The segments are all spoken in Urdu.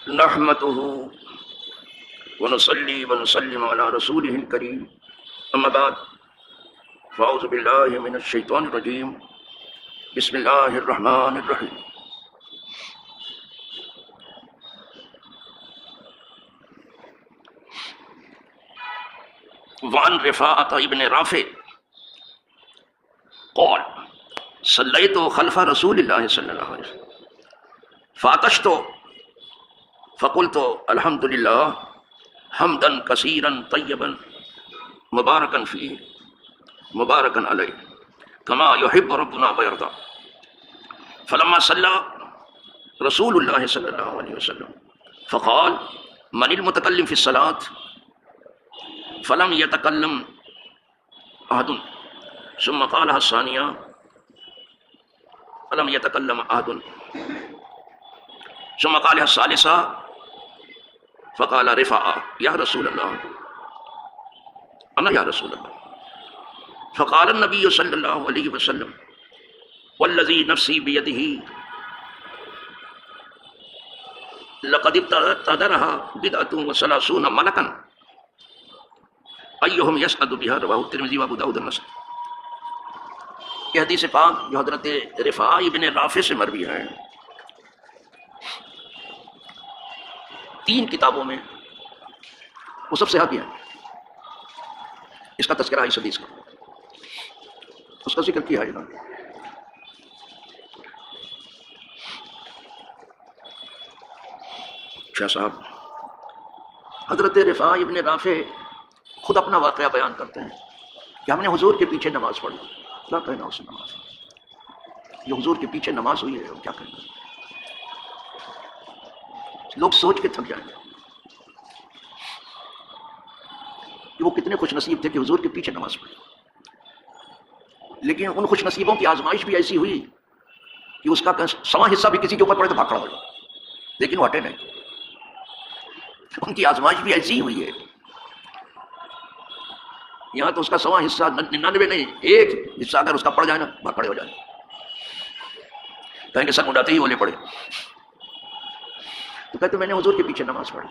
نحمده ونصلي ونسلم على رسوله الكريم اما بعد فاعوذ بالله من الشيطان الرجيم بسم الله الرحمن الرحيم وعن رفاعة ابن رافع قال صليت خلف رسول الله صلى الله عليه وسلم فعطشت فقلت الحمد لله حمدا كثيرا طيبا مباركا فيه مباركا عليه كما يحب ربنا ويرضى فلما صلى رسول الله صلى الله عليه وسلم فقال من المتكلم في الصلاة فلم يتكلم أحد ثم قالها الثانية فلم يتكلم أحد ثم قالها الثالثة فقال رفاعة يا رسول الله أنا يا رسول الله فقال النبي صلى الله عليه وسلم والذي نفسي بيده لقد ابتدرها بدعة وثلاثون ملكا أيهم يسعد بها رواه الترمذي وابو داود النسائي. یہ حدیث پاک جو حضرت رفاع ابن رافع سے مروی ہے، تین کتابوں میں وہ سب صحابی ہیں. اس کا تذکرہ اس حدیث کا، اس کا ذکر کیا ہے. شاہ صاحب حضرت رفاع ابن رافع خود اپنا واقعہ بیان کرتے ہیں کہ ہم نے حضور کے پیچھے نماز پڑھی. کیا کہنا اس نماز، جو حضور کے پیچھے نماز ہوئی ہے، کیا کہنا؟ لوگ سوچ کے تھک جائیں گے کہ وہ کتنے خوش نصیب تھے کہ حضور کے پیچھے نماز پڑھی. لیکن ان خوش نصیبوں کی آزمائش بھی ایسی ہوئی کہ اس کا سواں حصہ بھی کسی کے اوپر پڑے تو بھاگ کھڑا ہو جائے، لیکن وہ ہٹے نہیں. ان کی آزمائش بھی ایسی ہی ہوئی ہے. یہاں تو اس کا سواں حصہ 99 نہیں، ایک حصہ اگر اس کا پڑ جائے نا، بھاگ کھڑے ہو جائے، کہیں کہ سر اڑاتے ہی بولے پڑے. تو کہتے میں نے حضور کے پیچھے نماز پڑھی،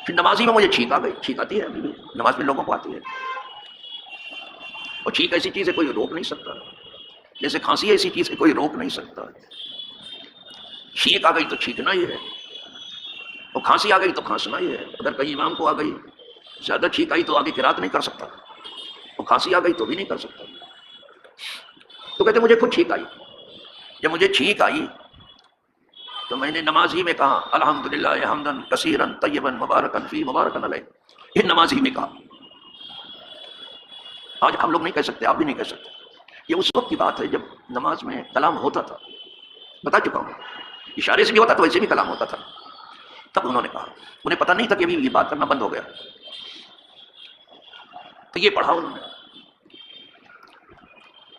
پھر نماز ہی میں مجھے چھینک آ گئی. چھینک آتی ہے ابھی بھی نماز میں لوگوں کو آتی ہے، اور چھینک ایسی چیز ہے کوئی روک نہیں سکتا، جیسے کھانسی ایسی چیز ہے کوئی روک نہیں سکتا. چھینک آ گئی تو چھینکنا ہی ہے، اور کھانسی آ گئی تو کھانسنا ہی ہے. اگر کہیں امام کو آ گئی زیادہ چھینک آئی تو آگے قرات نہیں کر سکتا، اور کھانسی آ گئی تو بھی نہیں کر سکتا. تو کہتے مجھے خود چھینک آئی. جب مجھے چھینک آئی تو میں نے نماز ہی میں کہا الحمدللہ حمدا کثیرا طیبا مبارکا فی مبارکا علیہ. یہ نماز ہی میں کہا. آج ہم لوگ نہیں کہہ سکتے، آپ بھی نہیں کہہ سکتے. یہ اس وقت کی بات ہے جب نماز میں کلام ہوتا تھا. بتا چکا ہوں، اشارے سے بھی ہوتا تو ویسے بھی کلام ہوتا تھا. تب انہوں نے کہا، انہیں پتہ نہیں تھا کہ ابھی یہ بات کرنا بند ہو گیا. تو یہ پڑھا انہوں نے،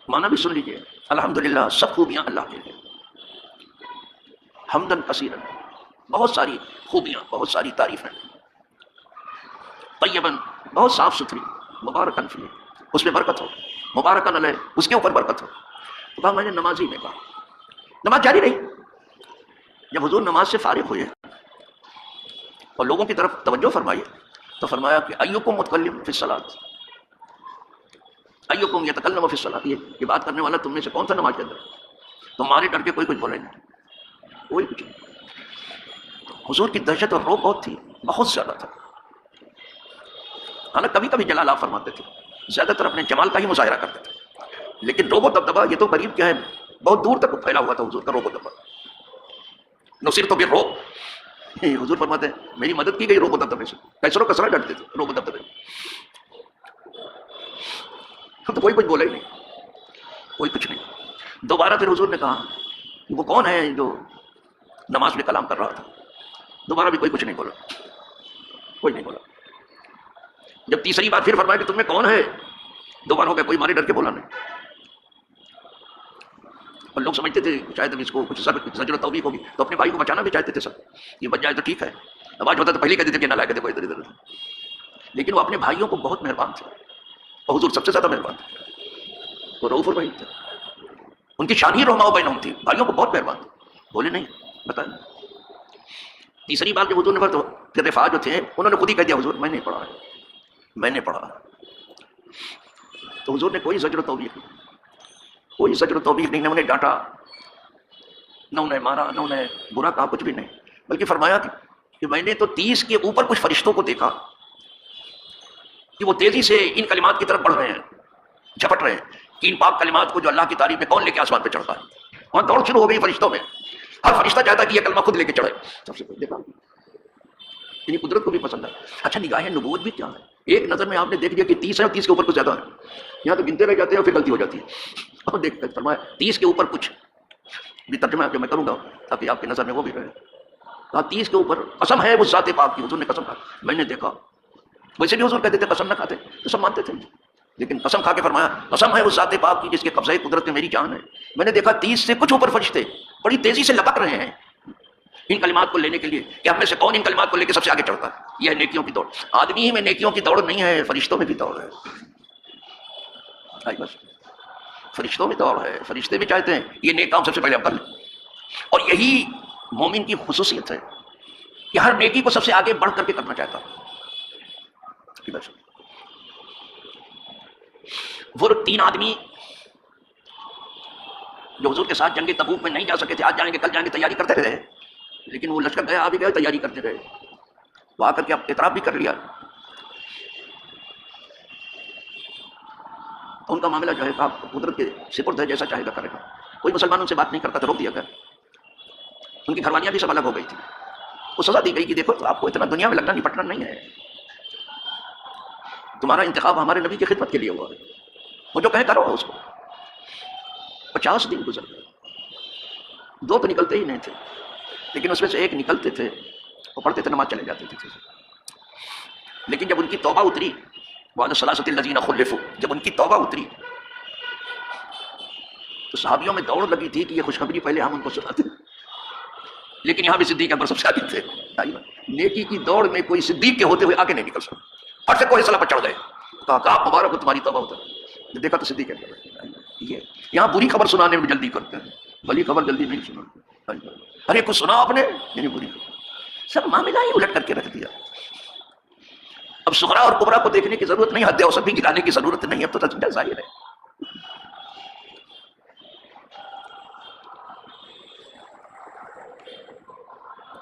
معنی بھی سن لیجئے. الحمدللہ سب خوبیاں اللہ کے ہیں، حمدن کثیرن بہت ساری خوبیاں، بہت ساری تعریفیں. طیباً بہت صاف ستھری، مبارکاً فی اس میں برکت ہو، مبارکاً علیہ اس کے اوپر برکت ہو. تو کہا میں نے نماز ہی میں کہا. نماز جاری رہی. جب حضور نماز سے فارغ ہوئے اور لوگوں کی طرف توجہ فرمائی تو فرمایا کہ ایکم متکلم فی الصلاۃ، ایکم یتکلم فی الصلاۃ. یہ بات کرنے والا تم میں سے کون تھا نماز کے اندر؟ تمہارے ڈر کے کوئی کچھ بولے نہیں، کوئی کچھ نہیں. حضور کی دہشت اور روب بہت تھی، بہت زیادہ تھا. حالانکہ کبھی کبھی جلال آپ فرماتے تھے، زیادہ تر اپنے جمال کا ہی مظاہرہ کرتے تھے. لیکن روب و دبدبہ یہ تو قریب کیا ہے، بہت دور تک پھیلا ہوا تھا حضور کا روب و دبدبہ. نصیر تو بالروب، حضور فرماتے ہیں میری مدد کی گئی روب و دبدبے سے. کیسر و کسرہ ڈرتے تھے روب و دبدبے. تو کوئی کچھ بولا ہی نہیں، کوئی کچھ نہیں. دوبارہ پھر حضور نے کہا وہ کون ہے جو نماز میں کلام کر رہا تھا؟ دوبارہ بھی کوئی کچھ نہیں بولا، کوئی نہیں بولا. جب تیسری بار پھر فرمایا کہ تم میں کون ہے، دوبارہ ہو گیا، کوئی مارے ڈر کے بولا نہیں. اور لوگ سمجھتے تھے شاید اس کو کچھ زجر و توبیخ ہوگی تو اپنے بھائی کو بچانا بھی چاہتے تھے. سب یہ بچ جائے تو ٹھیک ہے، آواز ہوتا تو پہلے کہتے تھے کہ نہ لائے، دیکھو ادھر ادھر. لیکن وہ اپنے بھائیوں کو بہت مہربان تھے، اور حضور سب سے زیادہ مہربان تھے. وہ رؤوف الرحیم تھے، ان کی شان ہی رحماء بینہم تھی. بھائیوں کو بہت مہربان تھے. بولے نہیں، بتائیں. تیسری بار جب حضور نے پڑھا تو پھر رفاع جو تھے انہوں نے خود ہی کہہ دیا حضور میں نے پڑھا ہے، میں نے پڑھا۔ تو حضور نے کوئی زجر و توبیخ نہیں، کوئی زجر و توبیخ نہیں، نہ انہیں ڈانٹا، نہ انہیں مارا، نہ انہیں برا کہا، کچھ بھی نہیں، بلکہ فرمایا کہ میں نے تو 30 کے اوپر کچھ فرشتوں کو دیکھا کہ وہ تیزی سے ان کلمات کی طرف بڑھ رہے ہیں، جھپٹ رہے ہیں کہ ان پاک کلمات کو جو اللہ کی تعریف میں کون لے کے آسمان پہ چڑھتا ہے۔ وہاں دوڑ شروع ہو گئی فرشتوں میں، ہر فرشتہ چاہتا کہ یہ کلمہ خود لے کے چڑھے۔ سب سے پہلے دیکھا یعنی قدرت کو بھی پسند ہے۔ اچھا نگاہ نبوت بھی کیا ہے؟ ایک نظر میں آپ نے دیکھ لیا کہ 30 ہے اور 30 کے اوپر کچھ زیادہ ہے، یہاں تو گنتے رہ جاتے ہیں اور پھر غلطی ہو جاتی ہے، اور دیکھ فرمایا 30 کے اوپر کچھ بھی ترجمہ جو میں کروں گا تاکہ آپ کی نظر میں وہ بھی رہے۔ کہا 30 کے اوپر قسم ہے اس ذات پاک کی، حضور نے قسم کھا، میں نے دیکھا۔ ویسے بھی حضور کہتے تھے قسم نہ کھاتے تو سب مانتے تھے، لیکن قسم کھا کے فرمایا قسم ہے اس ذات پاک کی جس کے قبضہ قدرت میں میری جان ہے، میں نے دیکھا 30 سے کچھ اوپر فرشتے بڑی تیزی سے لپک رہے ہیں ان کلمات کو لینے کے لیے کہ ہم میں سے کون ان کلمات کو لے کے سب سے آگے چڑھتا ہے۔ یہ ہے نیکیوں کی دوڑ۔ آدمی ہی میں نیکیوں کی دوڑ نہیں ہے، فرشتوں میں بھی دوڑ ہے۔ بس فرشتوں میں دوڑ ہے، فرشتے بھی چاہتے ہیں یہ نیک کام سب سے پہلے ہم کر لیں، اور یہی مومن کی خصوصیت ہے کہ ہر نیکی کو سب سے آگے بڑھ کر کے کرنا چاہتا ہے۔ بس وہ 3 آدمی جو حضور کے ساتھ جنگ تبوک میں نہیں جا سکے تھے، آج جائیں گے کل جائیں گے تیاری کرتے رہے، لیکن وہ لشکر گیا، آگے گئے، تیاری کرتے رہے، وہ آ کر کے اعتراف بھی کر لیا۔ تو ان کا معاملہ جو ہے آپ قدرت کے سپرد ہے، جیسا چاہے گا کرے گا۔ کوئی مسلمان ان سے بات نہیں کرتا تھا، روک دیا گیا۔ ان کی گھروانیاں بھی سب الگ ہو گئی تھی، وہ سزا دی گئی کہ دیکھو آپ کو اتنا دنیا میں لگنا نپٹنا نہیں ہے، تمہارا انتخاب ہمارے نبی کی خدمت کے لیے ہوا ہے، وہ جو کہے کرو اس کو۔ 50 دن گزر گئے، 2 تو نکلتے ہی نہیں تھے، لیکن اس میں سے ایک نکلتے تھے، وہ پڑھتے تھے، نماز چلے جاتے تھے۔ لیکن جب ان کی توبہ اتری، وعد الثلاثة الذین خلفوا، جب ان کی توبہ اتری تو صحابیوں میں دوڑ لگی تھی کہ یہ خوشخبری پہلے ہم ان کو سناتے، لیکن یہاں بھی صدیق اکبر سب سے آگے تھے۔ نیکی کی دوڑ میں کوئی صدیق کے ہوتے ہوئے آگے نہیں نکل سکتا، ہر سے کوئی صلاح پر چڑھ گئے، کہا مبارک ہو تمہاری توبہ اتر۔ دیکھا تو صدیق اکبر، یہ یہاں بری خبر سنانے میں جلدی کرتے ہیں، بھلی خبر جلدی نہیں سناتے۔ ارے کچھ سنا آپ نے، یعنی بری سب معاملہ ہی الٹ کر کے رکھ دیا۔ اب صغرا اور کبرا کو دیکھنے کی ضرورت نہیں، حد اوسط بھی گرانے کی ضرورت نہیں، اب تو تجزیہ ظاہر ہے۔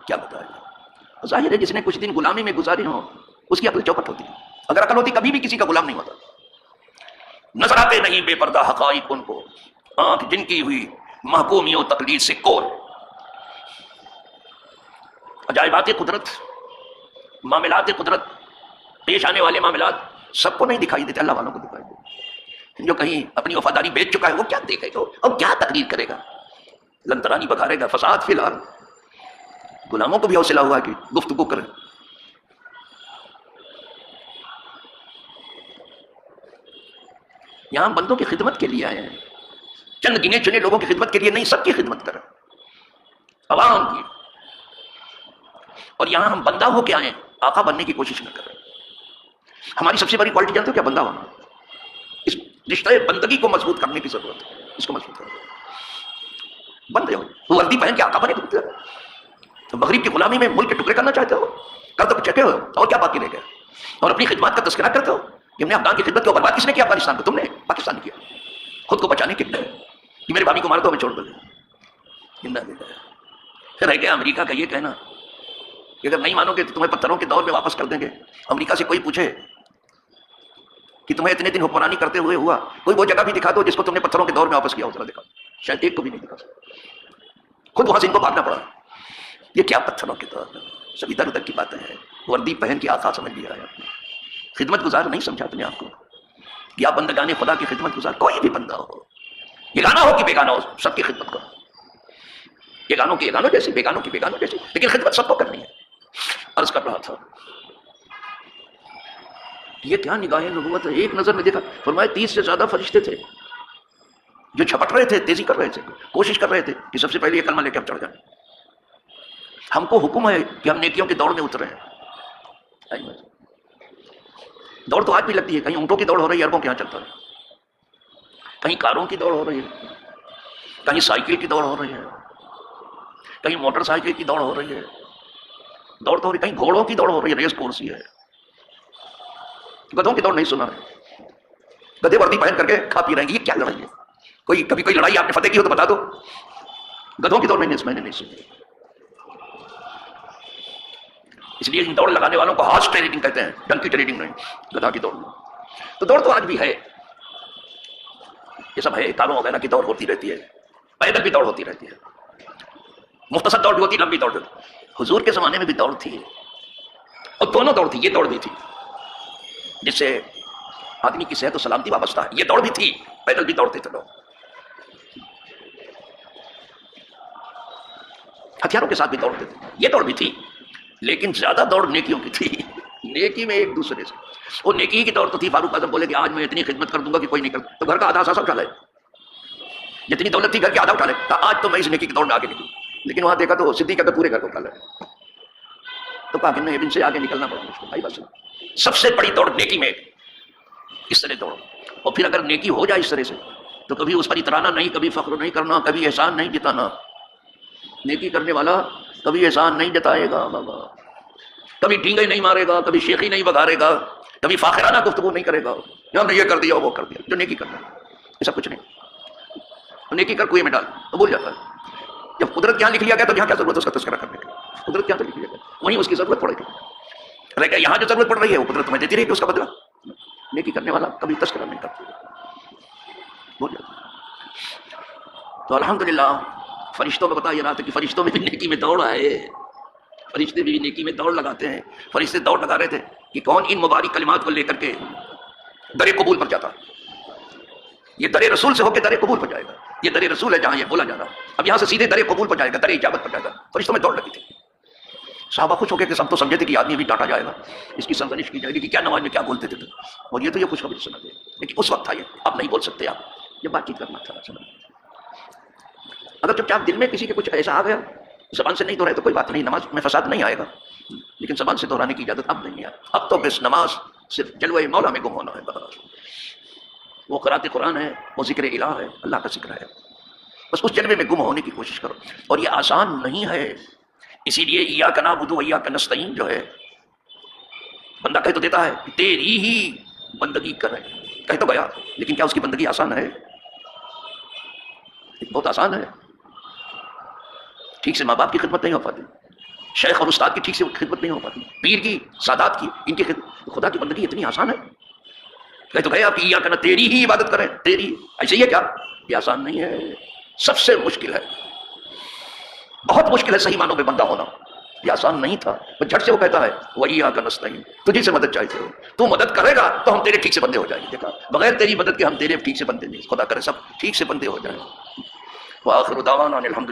کیا بتایا؟ ظاہر ہے جس نے کچھ دن غلامی میں گزارے ہوں اس کی عقل چوپٹ ہوتی ہے، اگر عقل ہوتی کبھی بھی کسی کا غلام نہیں ہوتا۔ نظر آتے نہیں بے پردہ حقائق ان کو، آنکھ جن کی ہوئی محکومی و تقلید سے کور۔ عجائبات قدرت، معاملات قدرت، پیش آنے والے معاملات سب کو نہیں دکھائی دیتے، اللہ والوں کو دکھائی دیتے۔ جو کہیں اپنی وفاداری بیچ چکا ہے وہ کیا دیکھے گا اور کیا تقریر کرے گا، لنترانی بکھارے گا، فساد فی الحال۔ غلاموں کو بھی حوصلہ ہوا کہ گفتگو کریں۔ یہاں بندوں کی خدمت کے لیے آئے ہیں، چند گنے چنے لوگوں کی خدمت کے لیے نہیں، سب کی خدمت کریں، عوام کی۔ اور یہاں ہم بندہ ہو کے آئیں، آقا بننے کی کوشش نہ کریں۔ ہماری سب سے بڑی کوالٹی جانتے ہو کیا؟ بندہ ہونا۔ اس رشتہ بندگی کو مضبوط کرنے کی ضرورت ہے، اس کو مضبوط کریں۔ بندے ہو، وہ وردی پہن کے آقا بنے تو مغرب کی غلامی میں ملک کے ٹکڑے کرنا چاہتے ہو، کر تو چکے ہو، اور کیا باقی رہ گیا؟ اور اپنی خدمات کا تذکرہ کرتے ہو کہ ہم نے افغان کی خدمت کو برباد کس نے کیا؟ افغانستان کو، تم نے، پاکستان نے کیا، خود کو بچانے کے لیے کہ میرے بھابھی کو مار دو ہمیں چھوڑ دو۔ پھر رہ گیا امریکہ کا یہ کہنا کہ اگر نہیں مانو گے تو تمہیں پتھروں کے دور میں واپس کر دیں گے۔ امریکہ سے کوئی پوچھے کہ تمہیں اتنے دن حکمرانی کرتے ہوئے ہوا، کوئی وہ جگہ بھی دکھا دو جس کو تم نے پتھروں کے دور میں واپس کیا ہو، ذرا دکھا، شاید ایک کو بھی نہیں دکھا سکتا۔ خود وہاں سے ان کو بھاگنا پڑا۔ یہ کیا پتھروں کے دور میں، سب ادھر ادھر کی باتیں ہیں۔ وردی پہن کے آقا سمجھ لیا ہے، خدمت گزار نہیں سمجھا اپنے آپ کو کہ آپ بندگان خدا کی خدمت گزار، کوئی بھی بندہ ہو، یگانہ ہو کہ بیگانہ ہو، سب کی خدمت کرو، یگانوں کی یگانوں جیسی، بیگانوں کی بیگانوں جیسی، لیکن خدمت سب کو کرنی ہے۔ عرض کر رہا تھا یہ کیا نگاہ نبوت ہے؟ ایک نظر میں دیکھا، فرمایا 30 سے زیادہ فرشتے تھے جو چھپٹ رہے تھے، تیزی کر رہے تھے، کوشش کر رہے تھے کہ سب سے پہلے یہ کلمہ لے کے ہم چڑھ جائیں۔ ہم کو حکم ہے کہ ہم نیکیوں کی دوڑ میں اترے ہیں۔ دوڑ تو آج بھی لگتی ہے، کہیں اونٹوں کی دوڑ ہو رہی ہے، اربوں کے یہاں چلتا ہے، کہیں کاروں کی دوڑ ہو رہی ہے، کہیں سائیکل کی دوڑ ہو رہی ہے، کہیں موٹر سائیکل کی دوڑ ہو رہی ہے، دوڑ تو ہو رہی، کہیں گھوڑوں کی دوڑ ہو رہی ہے، ریس کون سی ہے؟ گدھوں کی دوڑ نہیں سنا ہے؟ گدھے وردی پہن کر کے کھا پی رہے ہیں، یہ کیا لڑائی ہے؟ کبھی کوئی لڑائی آپ نے فتح کی ہو تو بتا دو. گدھوں کی دوڑ میں نے نہیں سنی. اس لیے ان دوڑ لگانے والوں کو ہارس ٹریڈنگ کہتے ہیں، ڈنکی ٹریڈنگ نہیں، گدھا کی دوڑ. تو دوڑ تو آج بھی ہے، یہ سب ہے، کاروں وغیرہ کی دوڑ ہوتی رہتی ہے، پیدل بھی دوڑ ہوتی رہتی ہے، مختصر دوڑ بھی ہوتی، لمبی دوڑ بھی ہوتی. حضور کے زمانے میں بھی دوڑ تھی، اور دونوں دوڑ تھی. یہ دوڑ بھی تھی جس سے آدمی کی صحت و سلامتی وابستہ ہے، یہ دوڑ بھی تھی، پیدل بھی دوڑتے تھے لوگ، ہتھیاروں کے ساتھ بھی دوڑتے تھے، یہ دوڑ بھی تھی. لیکن زیادہ دوڑ نیکیوں کی تھی، نیکی میں ایک دوسرے سے. وہ نیکی کی دوڑ تو تھی. فاروق اعظم بولے کہ آج میں اتنی خدمت کر دوں گا کہ کوئی نہیں کرتا، تو گھر کا آدھا سا اٹھا لے. جتنی دولت تھی گھر کے آدھا اٹھا لے. آج تو میں اس نیکی کی دوڑ میں آگے نکلوں. لیکن وہاں دیکھا تو صدیق اگر پورے گھر کو اٹھا لے، تو کہا کہ نہیں، ابن سے آگے نکلنا پڑا مجھ کو. بھائی بس سب سے بڑی دوڑ نیکی میں اس طرح دوڑو. اور پھر اگر نیکی ہو جائے اس طرح سے تو کبھی اس پر اترانا نہیں، کبھی فخر نہیں کرنا، کبھی احسان نہیں جتانا. نیکی کرنے والا کبھی احسان نہیں جتائے گا بابا، کبھی ڈینگے نہیں مارے گا، کبھی شیخی نہیں بگارے گا، کبھی فاخرانہ گفتگو نہیں کرے گا، ہم نے یہ کر دیا وہ کر دیا. جو نیکی کرنا ایسا کچھ نہیں. نیکی کر کنویں میں ڈال تو بھول جاتا ہے. جب قدرت کیا لکھ لیا گیا تو یہاں کیا ضرورت ہے اس کا تذکرہ کرنے کی؟ قدرت کیا تو لکھ لیا گیا، وہیں اس کی ضرورت پڑے گی. رہ یہاں جو ضرورت پڑ رہی ہے وہ قدرت تمہیں دیتی رہے گی اس کا بدلہ. نیکی کرنے والا کبھی تذکرہ نہیں کرتا، بھول جاتا. تو الحمدللہ فرشتوں میں بتا یہ رہا تھا کہ فرشتوں میں بھی نیکی میں دوڑ آئے، فرشتے بھی نیکی میں دوڑ لگاتے ہیں. فرشتے دوڑ لگا رہے تھے کہ کون ان مبارک کلمات کو لے کر کے در قبول پر جاتا. یہ در رسول سے ہو کے در قبول پر جائے گا. یہ در رسول ہے جہاں یہ بولا جا رہا. اب یہاں سے سیدھے در قبول پر جائے گا، در اجابت پر جائے گا. فرشتوں میں دوڑ لگی تھی. صحابہ خوش ہو گئے کہ سب تو سمجھے تھے کہ آدمی بھی ڈانٹا جائے گا، اس کی سرزنش کی جائے گی کہ کیا نماز میں کیا بولتے تھے، اور یہ تو یہ خوشخبری سنا دے. لیکن اس وقت تھا یہ، اب نہیں بول سکتے آپ، یہ بات چیت کرنا تھا. اگر چپ چاپ دل میں کسی کے کچھ ایسا آ گیا، زبان سے نہیں دہرائے تو کوئی بات نہیں، نماز میں فساد نہیں آئے گا. لیکن زبان سے دہرانے کی اجازت اب نہیں ہے. اب تو بس نماز صرف جلوہ مولا میں گم ہونا ہے بس. وہ قرات قرآن ہے، وہ ذکر الہ ہے، اللہ کا ذکر ہے. بس اس جلوے میں گم ہونے کی کوشش کرو. اور یہ آسان نہیں ہے. اسی لیے ایاک نعبد و ایاک نستعین جو ہے، بندہ کہہ تو دیتا ہے تیری ہی بندگی کریں، کہہ تو گیا، لیکن کیا اس کی بندگی آسان ہے؟ بہت آسان ہے. ٹھیک سے ماں باپ کی خدمت نہیں ہو پاتی، شیخ اور استاد کی ٹھیک سے خدمت نہیں ہو پاتی، پیر کی، سادات کی، ان کی خدمت. خدا کی بندگی اتنی آسان ہے؟ کہہ تو گئے آپ کی ایاک نہ تیری ہی عبادت کریں، تیری ایسے ہی ہے کیا؟ یہ آسان نہیں ہے، سب سے مشکل ہے، بہت مشکل ہے صحیح معنوں میں بندہ ہونا. یہ آسان نہیں تھا. جھٹ سے وہ کہتا ہے وَإِيَّاكَ نَسْتَعِينُ، تجھی سے مدد چاہیے، تو مدد کرے گا تو ہم تیرے ٹھیک سے بندے ہو جائیں گے. دیکھا، بغیر تیری مدد کے ہم تیرے ٹھیک سے بندے نہیں. خدا کرے سب ٹھیک سے بندے ہو جائیں. وآخر دعوانا الحمد